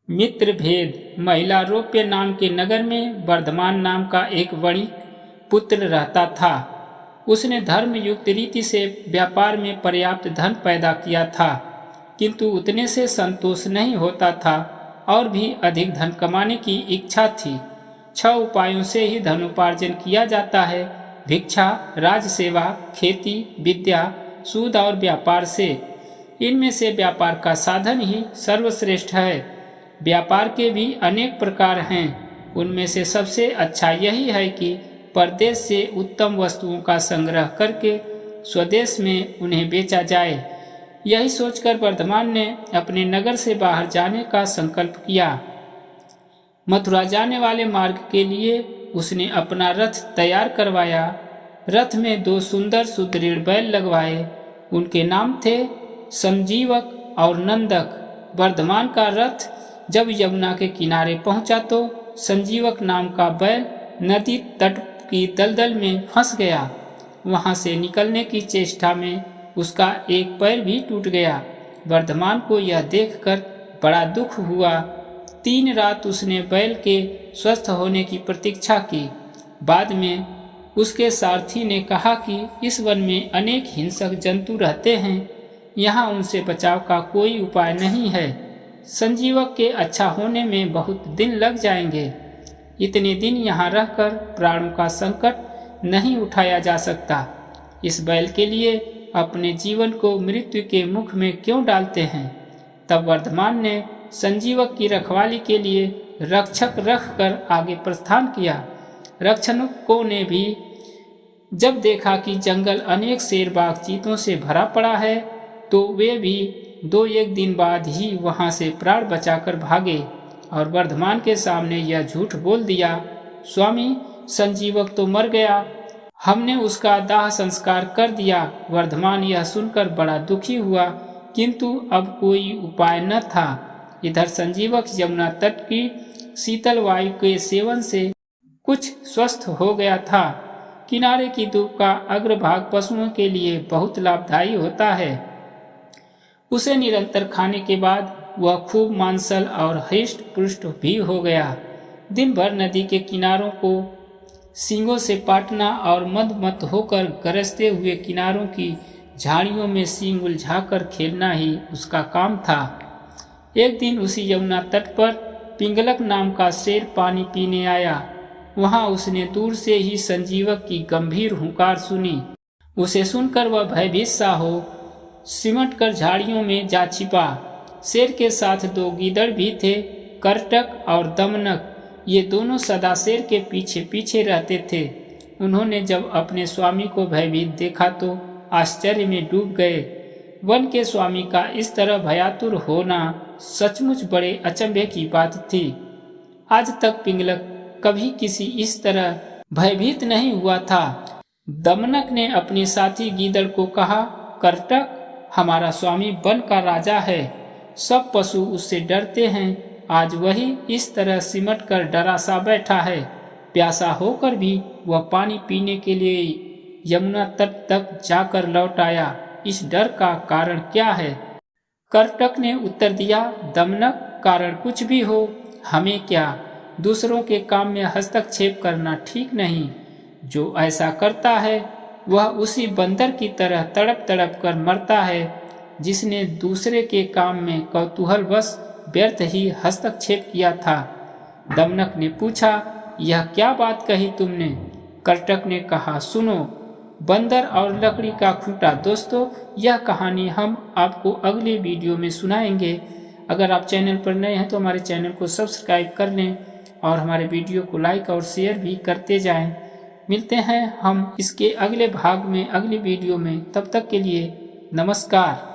मित्र भेद। महिला रोप्य नाम के नगर में वर्धमान नाम का एक वणिक पुत्र रहता था। उसने धर्म युक्त रीति से व्यापार में पर्याप्त धन पैदा किया था, किंतु उतने से संतोष नहीं होता था और भी अधिक धन कमाने की इच्छा थी। 6 उपायों से ही धनोपार्जन किया जाता है: भिक्षा, राजसेवा, खेती, विद्या, सूद और व्यापार से। इनमें से व्यापार का साधन ही सर्वश्रेष्ठ है। व्यापार के भी अनेक प्रकार हैं। उनमें से सबसे अच्छा यही है कि परदेश से उत्तम वस्तुओं का संग्रह करके स्वदेश में उन्हें बेचा जाए। यही सोचकर वर्धमान ने अपने नगर से बाहर जाने का संकल्प किया। मथुरा जाने वाले मार्ग के लिए उसने अपना रथ तैयार करवाया। रथ में 2 सुंदर सुदृढ़ बैल लगवाए। उनके नाम थे संजीवक और नंदक। वर्धमान का रथ जब यमुना के किनारे पहुंचा तो संजीवक नाम का बैल नदी तट की दलदल में फंस गया। वहां से निकलने की चेष्टा में उसका एक पैर भी टूट गया। वर्धमान को यह देखकर बड़ा दुख हुआ। 3 रात उसने बैल के स्वस्थ होने की प्रतीक्षा की। बाद में उसके सारथी ने कहा कि इस वन में अनेक हिंसक जंतु रहते हैं, यहाँ उनसे बचाव का कोई उपाय नहीं है। संजीवक के अच्छा होने में बहुत दिन लग जाएंगे। इतने दिन यहाँ रहकर प्राणों का संकट नहीं उठाया जा सकता। इस बैल के लिए अपने जीवन को मृत्यु के मुख में क्यों डालते हैं? तब वर्धमान ने संजीवक की रखवाली के लिए रक्षक रखकर आगे प्रस्थान किया। रक्षकों ने भी जब देखा कि जंगल अनेक शेर बाघ चीतों से भरा पड़ा है, तो वे भी 2-1 दिन बाद ही वहां से प्राण बचाकर भागे और वर्धमान के सामने यह झूठ बोल दिया, स्वामी, संजीवक तो मर गया, हमने उसका दाह संस्कार कर दिया। वर्धमान यह सुनकर बड़ा दुखी हुआ, किंतु अब कोई उपाय न था। इधर संजीवक यमुना तट की शीतल वायु के सेवन से कुछ स्वस्थ हो गया था। किनारे की धूप का अग्रभाग पशुओं के लिए बहुत लाभदायी होता है। उसे निरंतर खाने के बाद वह खूब मांसल और हृष्ट पुष्ट भी हो गया। दिन भर नदी के किनारों को सींगों से पाटना और मद होकर गरजते हुए किनारों की झाड़ियों में सींग उलझाकर खेलना ही उसका काम था। एक दिन उसी यमुना तट पर पिंगलक नाम का शेर पानी पीने आया। वहां उसने दूर से ही संजीवक की गंभीर हुंकार सुनी। उसे सुनकर वह भयभीत सा हो सिमट कर झाड़ियों में जा छिपा। शेर के साथ 2 गीदड़ भी थे, करटक और दमनक। ये दोनों सदा शेर के पीछे पीछे रहते थे। उन्होंने जब अपने स्वामी को भयभीत देखा तो आश्चर्य में डूब गए। वन के स्वामी का इस तरह भयातुर होना सचमुच बड़े अचंभे की बात थी। आज तक पिंगलक कभी किसी इस तरह भयभीत नहीं हुआ था। दमनक ने अपने साथी गीदड़ को कहा, करटक, हमारा स्वामी वन का राजा है, सब पशु उससे डरते हैं। आज वही इस तरह सिमट कर डरा सा बैठा है। प्यासा होकर भी वह पानी पीने के लिए यमुना तट तक जाकर लौट आया। इस डर का कारण क्या है? करटक ने उत्तर दिया, दमनक, कारण कुछ भी हो, हमें क्या, दूसरों के काम में हस्तक्षेप करना ठीक नहीं। जो ऐसा करता है वह उसी बंदर की तरह तड़प तड़प कर मरता है जिसने दूसरे के काम में कौतूहलवश व्यर्थ ही हस्तक्षेप किया था। दमनक ने पूछा, यह क्या बात कही तुमने? करटक ने कहा, सुनो, बंदर और लकड़ी का खूंटा। दोस्तों, यह कहानी हम आपको अगले वीडियो में सुनाएंगे। अगर आप चैनल पर नए हैं तो हमारे चैनल को सब्सक्राइब कर लें और हमारे वीडियो को लाइक और शेयर भी करते जाएं। मिलते हैं हम इसके अगले भाग में, अगली वीडियो में। तब तक के लिए नमस्कार।